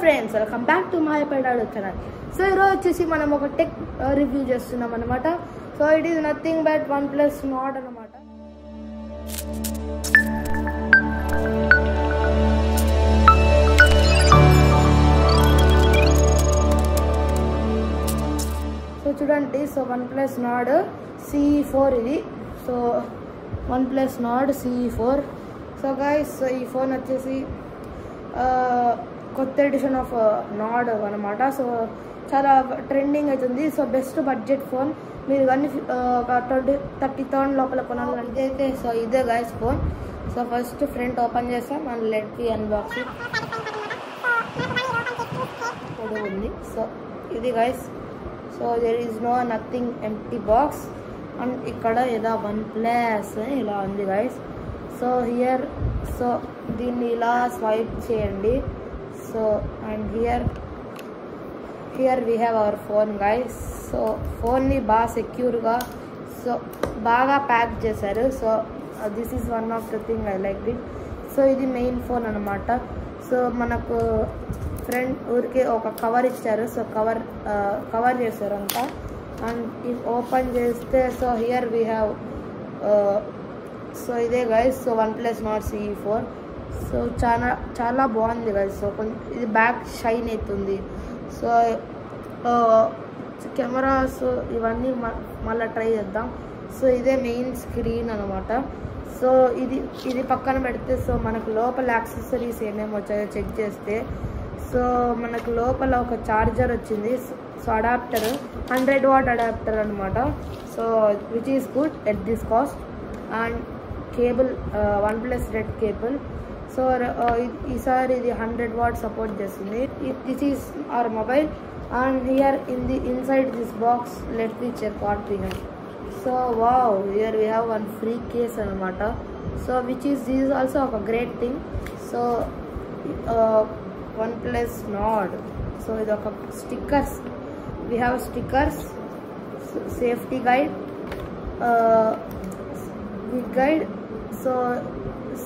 friends, welcome back to my iPad channel. So here వచ్చేసి మనం ఒక టెక్ రివ్యూ చేస్తున్నాం అన్నమాట. So it is nothing but OnePlus Nord అన్నమాట. సో చూడండి, సో OnePlus Nord CE4 ఇది. So OnePlus Nord CE4. So guys, ఈ phone వచ్చేసి కొత్త ఎడిషన్ ఆఫ్ నార్డ్ అనమాట. సో చాలా ట్రెండింగ్ అవుతుంది. So best budget phone. మీరు కానీ ఒక 30,000 లోపల కొనాలి అయితే సో ఇదే guys phone. So first front open చేస్తాం అండ్ లెట్ బి అన్బాక్సింగ్ ఉంది. సో ఇది guys, so there is nothing empty box. And ఇక్కడ ఏదో OnePlus ఇలా ఉంది గైస్. సో హియర్, సో దీన్ని ఇలా స్వైప్ చేయండి. So and here we have our phone guys. So ఫోన్ని బాగా సెక్యూర్గా సో బాగా ప్యాక్ చేశారు. So this is one of the thing I like it. So ఇది మెయిన్ ఫోన్ అనమాట. సో మనకు ఫ్రంట్ ఊరికే ఒక కవర్ ఇచ్చారు. సో కవర్ చేశారు అంతా. అండ్ ఇది ఓపెన్ చేస్తే so here we have so ఇదే guys. So OnePlus Nord CE4. So చాలా బాగుంది గైస్. సో కొంచెం ఇది బ్యాక్ షైన్ అవుతుంది. సో కెమెరాస్ ఇవన్నీ మళ్ళీ ట్రై చేద్దాం. సో ఇదే మెయిన్ స్క్రీన్ అనమాట. సో ఇది పక్కన పెడితే సో మనకు లోపల యాక్సెసరీస్ ఏమేమి వచ్చాయో చెక్ చేస్తే సో మనకు లోపల ఒక చార్జర్ వచ్చింది. సో అడాప్టర్ 100 watt అడాప్టర్ అనమాట. So which is good at this cost. And cable OnePlus red cable. So ఈసారి ఇది 100 watt సపోర్ట్ చేస్తుంది. This is our mobile. And here inside this box let me check what we have. So wow, here we have one free case అనమాట. So which is this also ఒక great thing. So OnePlus Nord. So ఇది ఒక stickers, we have stickers, safety guide, big guide. So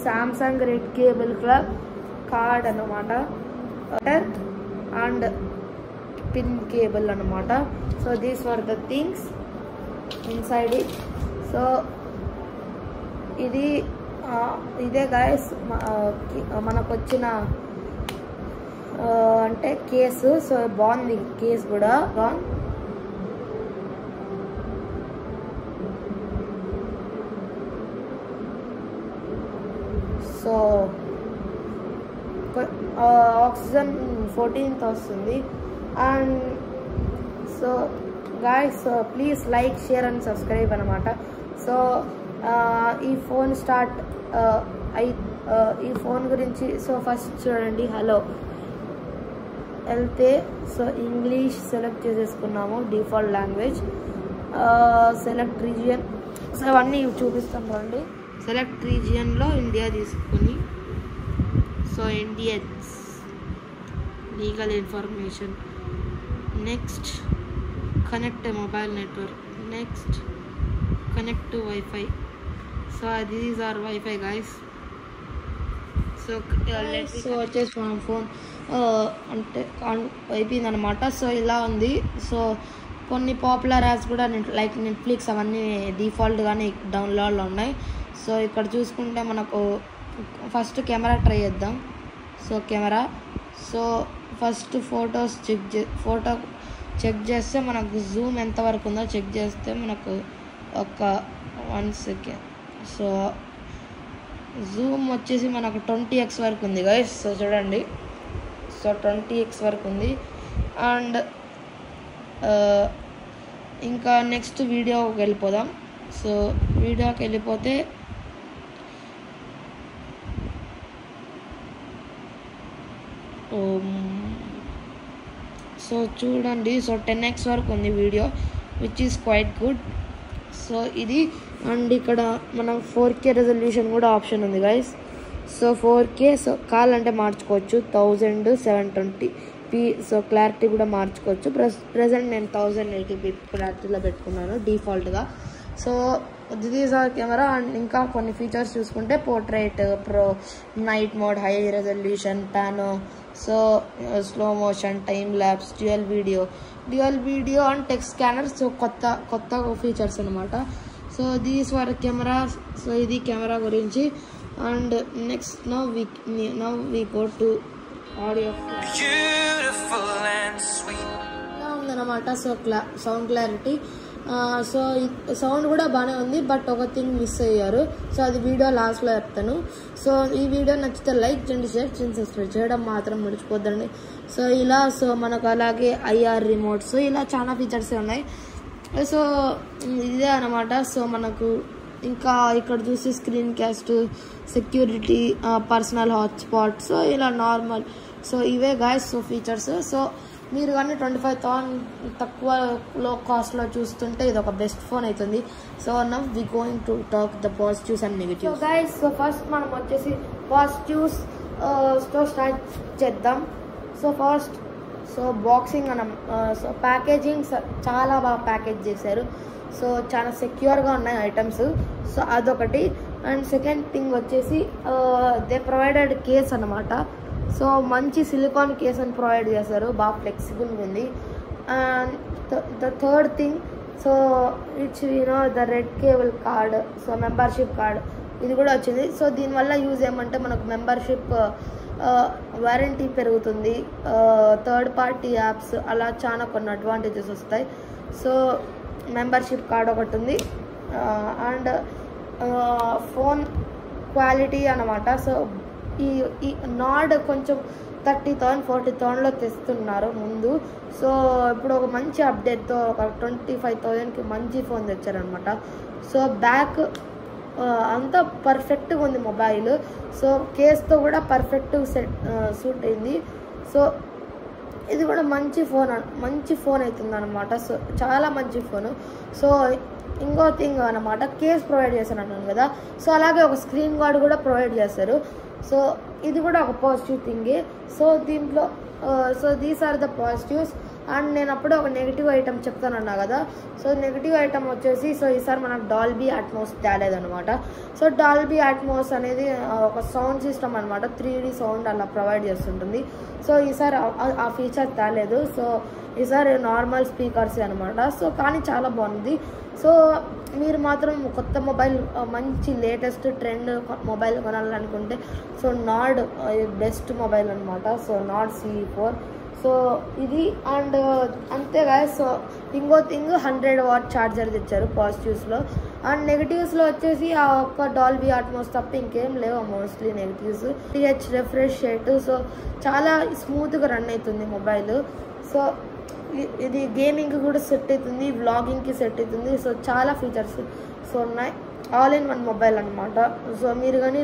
Samsung red cable club card అనమాట. And pin cable అనమాట. So these were the things inside it. So ఇదే guys మనకు వచ్చిన అంటే case. So బాగుంది case కూడా. సో ఆక్సిజన్ 14th వస్తుంది. And so guys, please like, share and subscribe అనమాట. సో ఈ ఫోన్ ఈ ఫోన్ గురించి సో ఫస్ట్ చూడండి. హలో వెళ్తే సో ఇంగ్లీష్ సెలెక్ట్ చేసేసుకున్నాము, default language. Select region, so అవన్నీ చూపిస్తాం రండి. సెలెక్ట్ రీజియన్లో ఇండియా తీసుకొని so Indians legal information. Next connect mobile network. Next connect to wifi. So these are wifi guys. So వచ్చేసి మన ఫోన్ అంటే అయిపోయింది అనమాట. సో ఇలా ఉంది. సో కొన్ని పాపులర్ యాప్స్ కూడా లైక్ నెట్ఫ్లిక్స్ అవన్నీ డిఫాల్ట్గానే డౌన్లోడ్లో ఉన్నాయి. సో ఇక్కడ చూసుకుంటే మనకు ఫస్ట్ కెమెరా ట్రై చేద్దాం. So camera, so first photo check చేస్తే మనకు జూమ్ ఎంతవరకు ఉందో చెక్ చేస్తే మనకు ఒక 1 సెకండ్. సో జూమ్ వచ్చేసి మనకు 20x వరకు ఉంది గైస్. సో చూడండి, సో 20x వరకు ఉంది. అండ్ ఇంకా నెక్స్ట్ వీడియోకి వెళ్ళిపోదాం. సో వీడియోకి వెళ్ళిపోతే సో చూడండి, సో 10x వరకు ఉంది video, which is quite good. So ఇది. అండ్ ఇక్కడ మనం 4K రెజల్యూషన్ కూడా ఆప్షన్ ఉంది గైస్. So 4K. సో కావాలంటే మార్చుకోవచ్చు 1720p. సో క్లారిటీ కూడా మార్చుకోవచ్చు. ప్రెసెంట్ నేను 1080p క్లారిటీలో పెట్టుకున్నాను డిఫాల్ట్గా. So this is our camera. And ఇంకా కొన్ని ఫీచర్స్ చూసుకుంటే portrait, pro, night mode, high resolution, pano, so slow motion, time lapse, dual video and text scanner. So కొత్త ఫీచర్స్ అనమాట. So these for camera. So ఇది camera గురించి. And next now we go to audio ఉందన్నమాట. So sound clarity. So sound కూడా బాగానే ఉంది, but ఒక thing miss అయ్యారు. సో అది వీడియో లాస్ట్లో చెప్తాను. సో ఈ వీడియో నచ్చితే లైక్ చేయండి, షేర్ చేయండి, సబ్స్క్రైబ్ చేయడం మాత్రం మర్చిపోద్దండి. సో ఇలా సో మనకు అలాగే ఐఆర్ రిమోట్స్, ఇలా చాలా ఫీచర్స్ ఉన్నాయి. సో ఇదే అనమాట. సో మనకు ఇంకా ఇక్కడ చూసి screen cast, security, personal hotspot, so ఇలా నార్మల్. సో ఇవే గాయస్ సో ఫీచర్స్. సో మీరు కానీ 25,000 తక్కువ లో కాస్ట్లో చూస్తుంటే ఇది ఒక బెస్ట్ ఫోన్ అవుతుంది. So now we going to talk the positives and negatives. So guys so first మనం వచ్చేసి పాజిటివ్స్ తో స్టార్ట్ చేద్దాం. So first so boxing so packaging చాలా బాగా ప్యాకేజ్ చేశారు. సో చాలా సెక్యూర్గా ఉన్నాయి ఐటమ్స్. సో అదొకటి. అండ్ సెకండ్ థింగ్ వచ్చేసి దే ప్రొవైడెడ్ కేస్ అనమాట. సో మంచి సిలికాన్ కేస్ అని ప్రొవైడ్ చేశారు, బాగా ఫ్లెక్సిబుల్గా ఉంది. And the third thing so it's the red cable card, so membership card ఇది కూడా వచ్చింది. సో దీనివల్ల యూజ్ ఏమంటే మనకు మెంబర్షిప్ వారంటీ పెరుగుతుంది, థర్డ్ పార్టీ యాప్స్ అలా చాలా కొన్ని అడ్వాంటేజెస్ వస్తాయి. సో మెంబర్షిప్ కార్డ్ ఒకటి ఉంది. అండ్ ఫోన్ క్వాలిటీ అన్నమాట. సో ఈ నాడ్ కొంచెం 30,000 40,000లో తెస్తున్నారు ముందు. సో ఇప్పుడు ఒక మంచి అప్డేట్తో ఒక 25,000కి మంచి ఫోన్ తెచ్చారనమాట. సో బ్యాక్ అంతా పర్ఫెక్ట్గా ఉంది మొబైల్. సో కేస్తో కూడా పర్ఫెక్ట్ సూట్ అయింది. సో ఇది కూడా మంచి ఫోన్ అవుతుంది అనమాట. సో చాలా మంచి ఫోను. సో ఇంకో థింగ్ అనమాట, కేస్ ప్రొవైడ్ చేశాను అంటాను కదా. సో అలాగే ఒక స్క్రీన్ గార్డ్ కూడా ప్రొవైడ్ చేశారు. సో ఇది కూడా ఒక పాజిటివ్ థింగే. సో దీంట్లో so these are the positives. And నేను అప్పుడే ఒక నెగిటివ్ ఐటమ్ చెప్తానన్నా కదా. సో నెగిటివ్ ఐటమ్ వచ్చేసి సో ఈసారి మనకు డాల్బీ అట్మోస్ తేలేదనమాట. సో డాల్బీ అట్మోస్ అనేది ఒక సౌండ్ సిస్టమ్ అనమాట, 3D సౌండ్ అలా ప్రొవైడ్ చేస్తుంటుంది. సో ఈసారి ఆ ఫీచర్ తేలేదు. సో ఈసారి నార్మల్ స్పీకర్స్ అనమాట. సో కానీ చాలా బాగుంది. సో మీరు మాత్రం కొత్త మొబైల్ మంచి లేటెస్ట్ ట్రెండ్ మొబైల్ కొనాలనుకుంటే సో నాడ్ బెస్ట్ మొబైల్ అనమాట. So Nord CE4. సో ఇది అండ్ అంతేగా. సో ఇంకో థింగ్ 100 వాట్ ఛార్జర్ తెచ్చారు పాజిటివ్స్లో. అండ్ నెగిటివ్స్లో వచ్చేసి ఆ ఒక్క డాల్బీ అట్మోస్ తప్ప ఇంకేం లేవు mostly negatives. TH refresh rate, so చాలా స్మూత్గా రన్ అవుతుంది మొబైల్. సో ఇది గేమింగ్కి కూడా సెట్ అవుతుంది, వ్లాగింగ్కి సెట్ అవుతుంది. సో చాలా ఫీచర్స్ సో ఉన్నాయి. ఆల్ ఇన్ వన్ మొబైల్ అనమాట. సో మీరు కానీ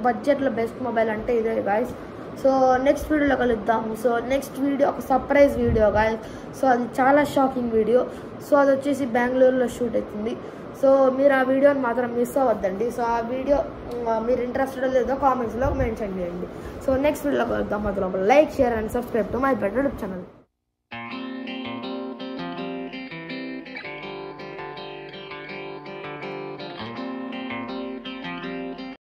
బడ్జెట్లో బెస్ట్ మొబైల్ అంటే ఇదే గాయస్. సో నెక్స్ట్ వీడియోలో కలుద్దాం. సో నెక్స్ట్ వీడియో ఒక సర్ప్రైజ్ వీడియో గాయస్. సో అది చాలా షాకింగ్ వీడియో. సో అది వచ్చేసి బెంగళూరులో షూట్ అవుతుంది. సో మీరు ఆ వీడియోని మాత్రం మిస్ అవ్వద్దండి. సో ఆ వీడియో మీరు ఇంట్రెస్టెడ్ లేదో కామెంట్స్లో మెన్షన్ చేయండి. సో నెక్స్ట్ వీడియోలో కలుద్దాం. మాత్రం like, share and subscribe to my better YouTube channel.